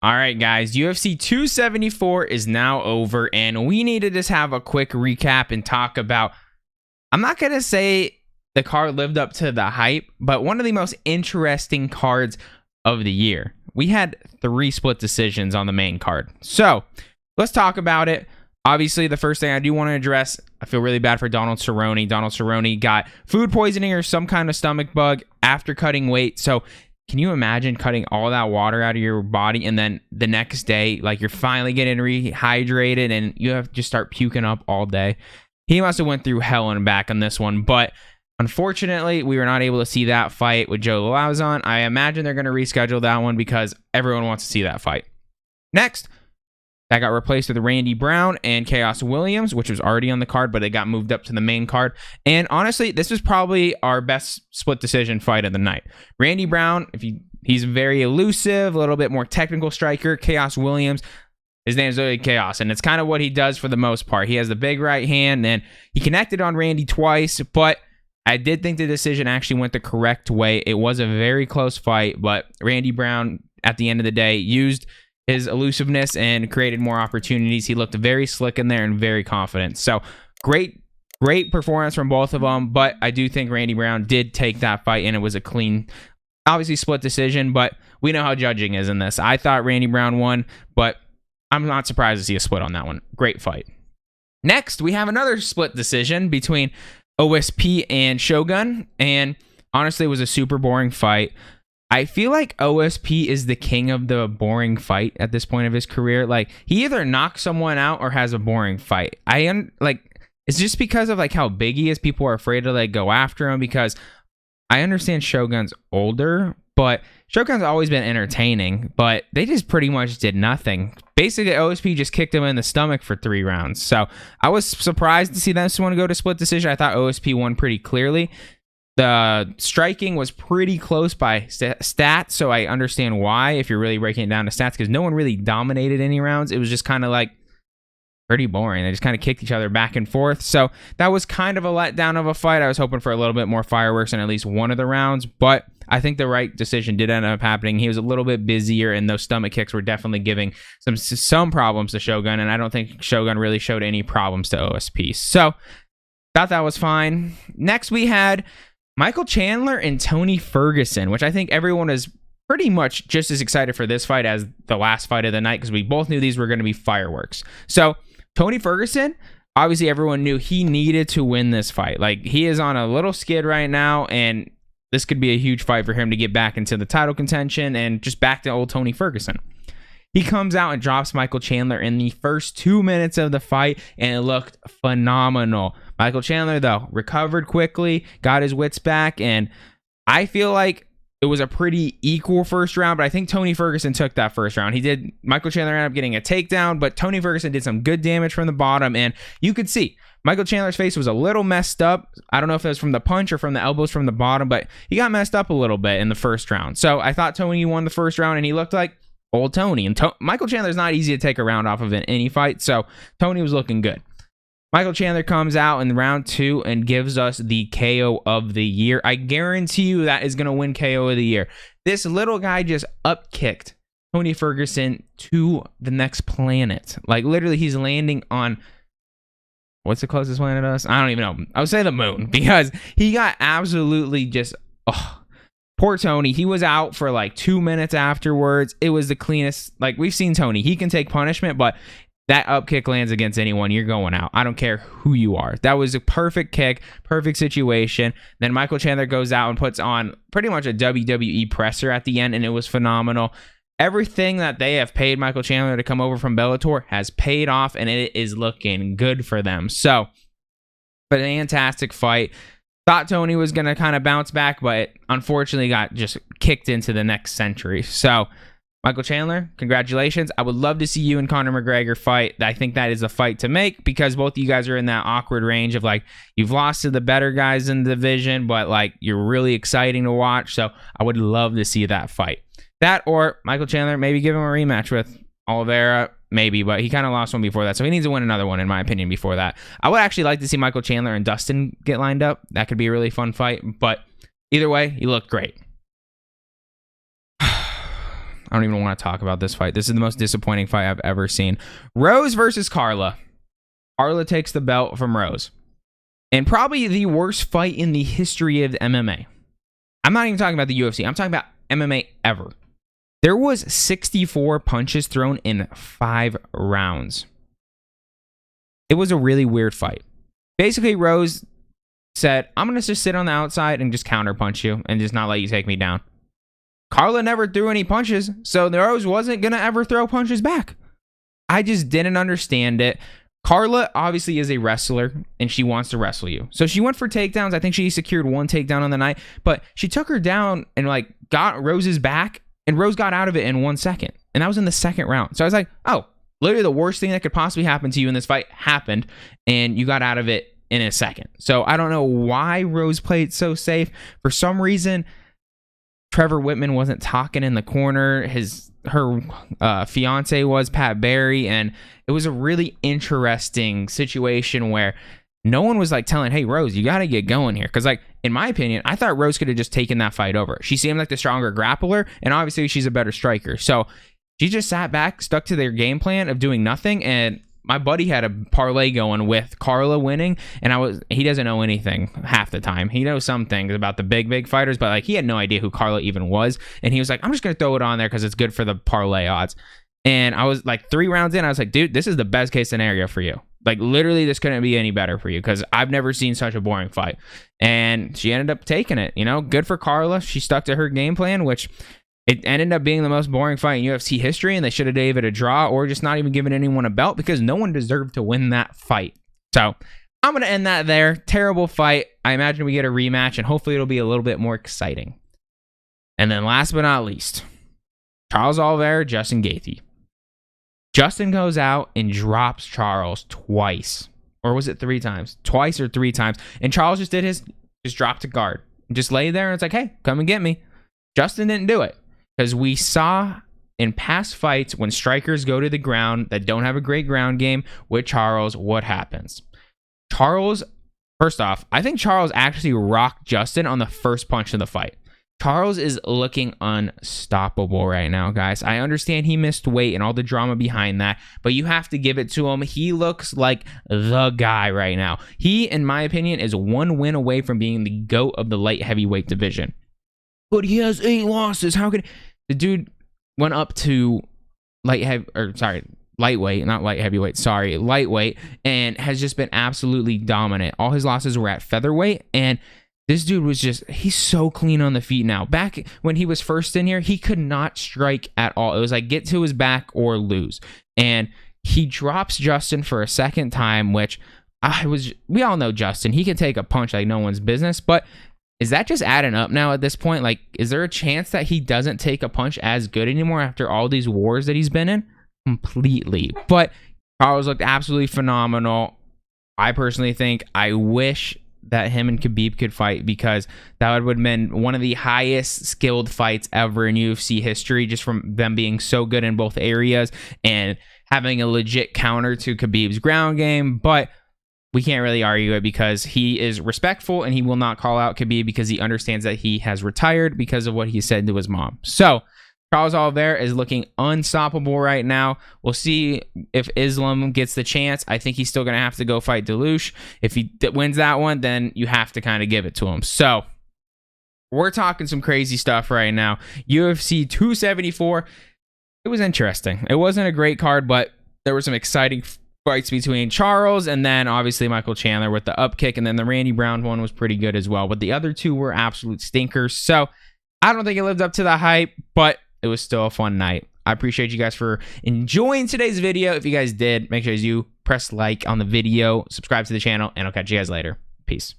All right, guys, UFC 274 is now over, and we need to just have a quick recap and talk about, I'm not going to say the card lived up to the hype, but one of the most interesting cards of the year. We had 3 split decisions on the main card. So let's talk about it. Obviously, the first thing I do want to address, I feel really bad for Donald Cerrone. Donald Cerrone got food poisoning or some kind of stomach bug after cutting weight. So can you imagine cutting all that water out of your body and then the next day, like you're finally getting rehydrated and you have to just start puking up all day? He must have went through hell and back on this one, but unfortunately, we were not able to see that fight with Joe Lauzon. I imagine they're going to reschedule that one because everyone wants to see that fight. Next, that got replaced with Randy Brown and Chaos Williams, which was already on the card, but it got moved up to the main card. And honestly, this was probably our best split decision fight of the night. Randy Brown, he's very elusive, a little bit more technical striker. Chaos Williams, his name is literally Chaos, and it's kind of what he does for the most part. He has the big right hand, and he connected on Randy twice, but I did think the decision actually went the correct way. It was a very close fight, but Randy Brown, at the end of the day, used his elusiveness and created more opportunities. He looked very slick in there and very confident. So great performance from both of them, but I do think Randy Brown did take that fight, and it was a clean, obviously split decision, but we know how judging is in this. I thought Randy Brown won, but I'm not surprised to see a split on that one. Great fight. Next, we have another split decision between OSP and Shogun, and honestly, it was a super boring fight. I feel like OSP is the king of the boring fight at this point of his career. Like, he either knocks someone out or has a boring fight. It's just because of like how big he is. People are afraid to like go after him because I understand Shogun's older, but Shogun's always been entertaining, but they just pretty much did nothing. Basically, OSP just kicked him in the stomach for 3 rounds. So I was surprised to see this one go to split decision. I thought OSP won pretty clearly. The striking was pretty close by stats, so I understand why if you're really breaking it down to stats, because no one really dominated any rounds. It was just kind of like pretty boring. They just kind of kicked each other back and forth. So that was kind of a letdown of a fight. I was hoping for a little bit more fireworks in at least one of the rounds, but I think the right decision did end up happening. He was a little bit busier, and those stomach kicks were definitely giving some problems to Shogun, and I don't think Shogun really showed any problems to OSP. So thought that was fine. Next, we had Michael Chandler and Tony Ferguson, which I think everyone is pretty much just as excited for this fight as the last fight of the night because we both knew these were going to be fireworks. So Tony Ferguson, obviously everyone knew he needed to win this fight. Like, he is on a little skid right now, and this could be a huge fight for him to get back into the title contention and just back to old Tony Ferguson. He comes out and drops Michael Chandler in the first 2 minutes of the fight, and it looked phenomenal. Michael Chandler, though, recovered quickly, got his wits back, and I feel like it was a pretty equal first round, but I think Tony Ferguson took that first round. Michael Chandler ended up getting a takedown, but Tony Ferguson did some good damage from the bottom, and you could see Michael Chandler's face was a little messed up. I don't know if it was from the punch or from the elbows from the bottom, but he got messed up a little bit in the first round. So I thought Tony won the first round, and he looked like old Tony. And Michael Chandler's not easy to take a round off of in any fight, so Tony was looking good. Michael Chandler comes out in round 2 and gives us the KO of the year. I guarantee you that is going to win KO of the year. This little guy just upkicked Tony Ferguson to the next planet. Like, literally, he's landing on, what's the closest planet to us? I don't even know. I would say the moon, because he got absolutely just, poor Tony. He was out for like 2 minutes afterwards. It was the cleanest. Like, we've seen Tony. He can take punishment, but that up kick lands against anyone, you're going out. I don't care who you are. That was a perfect kick, perfect situation. Then Michael Chandler goes out and puts on pretty much a WWE presser at the end, and it was phenomenal. Everything that they have paid Michael Chandler to come over from Bellator has paid off, and it is looking good for them. So, but a fantastic fight. Thought Tony was going to kind of bounce back, but unfortunately got just kicked into the next century. So, Michael Chandler, congratulations. I would love to see you and Conor McGregor fight. I think that is a fight to make because both of you guys are in that awkward range of like, you've lost to the better guys in the division, but like, you're really exciting to watch. So I would love to see that fight. That or Michael Chandler, maybe give him a rematch with Oliveira, maybe, but he kind of lost one before that. So he needs to win another one, in my opinion, before that. I would actually like to see Michael Chandler and Dustin get lined up. That could be a really fun fight, but either way, he looked great. I don't even want to talk about this fight. This is the most disappointing fight I've ever seen. Rose versus Carla. Carla takes the belt from Rose. And probably the worst fight in the history of MMA. I'm not even talking about the UFC. I'm talking about MMA ever. There was 64 punches thrown in 5 rounds. It was a really weird fight. Basically, Rose said, I'm going to just sit on the outside and just counterpunch you and just not let you take me down. Carla never threw any punches, so Rose wasn't going to ever throw punches back. I just didn't understand it. Carla obviously is a wrestler, and she wants to wrestle you. So she went for takedowns. I think she secured 1 takedown on the night, but she took her down and like got Rose's back, and Rose got out of it in 1 second. And that was in the 2nd round. So I was like, oh, literally the worst thing that could possibly happen to you in this fight happened, and you got out of it in a second. So I don't know why Rose played so safe. For some reason, Trevor Whitman wasn't talking in the corner. Her fiance was Pat Barry, and it was a really interesting situation where no one was like telling, hey, Rose, you got to get going here. Because like, in my opinion, I thought Rose could have just taken that fight over. She seemed like the stronger grappler, and obviously she's a better striker. So she just sat back, stuck to their game plan of doing nothing, and my buddy had a parlay going with Carla winning, and he doesn't know anything half the time. He knows some things about the big fighters, but like he had no idea who Carla even was. And he was like, I'm just going to throw it on there because it's good for the parlay odds. And I was like 3 rounds in, I was like, dude, this is the best case scenario for you. Like literally this couldn't be any better for you because I've never seen such a boring fight. And she ended up taking it, good for Carla. She stuck to her game plan, which it ended up being the most boring fight in UFC history, and they should have gave it a draw or just not even given anyone a belt because no one deserved to win that fight. So I'm going to end that there. Terrible fight. I imagine we get a rematch, and hopefully it'll be a little bit more exciting. And then last but not least, Charles Oliveira, Justin Gaethje. Justin goes out and drops Charles twice. Or was it 3 times? Twice or 3 times. And Charles just just dropped to guard. Just lay there, and it's like, hey, come and get me. Justin didn't do it. Because we saw in past fights when strikers go to the ground that don't have a great ground game with Charles, what happens? Charles, first off, I think Charles actually rocked Justin on the first punch of the fight. Charles is looking unstoppable right now, guys. I understand he missed weight and all the drama behind that, but you have to give it to him. He looks like the guy right now. He, in my opinion, is 1 win away from being the GOAT of the light heavyweight division. But he has 8 losses. How could the dude went up to lightweight, and has just been absolutely dominant. All his losses were at featherweight, and this dude was he's so clean on the feet now. Back when he was first in here, he could not strike at all. It was like get to his back or lose. And he drops Justin for a 2nd time, which we all know Justin. He can take a punch like no one's business, but is that just adding up now at this point? Like, is there a chance that he doesn't take a punch as good anymore after all these wars that he's been in? Completely. But Carlos looked absolutely phenomenal. I personally think I wish that him and Khabib could fight because that would have been one of the highest skilled fights ever in UFC history, just from them being so good in both areas and having a legit counter to Khabib's ground game. But we can't really argue it because he is respectful and he will not call out Khabib because he understands that he has retired because of what he said to his mom. So Charles Oliveira is looking unstoppable right now. We'll see if Islam gets the chance. I think he's still going to have to go fight Delouche. If he wins that one, then you have to kind of give it to him. So we're talking some crazy stuff right now. UFC 274. It was interesting. It wasn't a great card, but there were some exciting fights between Charles and then obviously Michael Chandler with the upkick, and then the Randy Brown one was pretty good as well, but the other 2 were absolute stinkers. So I don't think it lived up to the hype, but it was still a fun night. I appreciate you guys for enjoying today's video. If you guys did, make sure you press like on the video, subscribe to the channel, and I'll catch you guys later. Peace.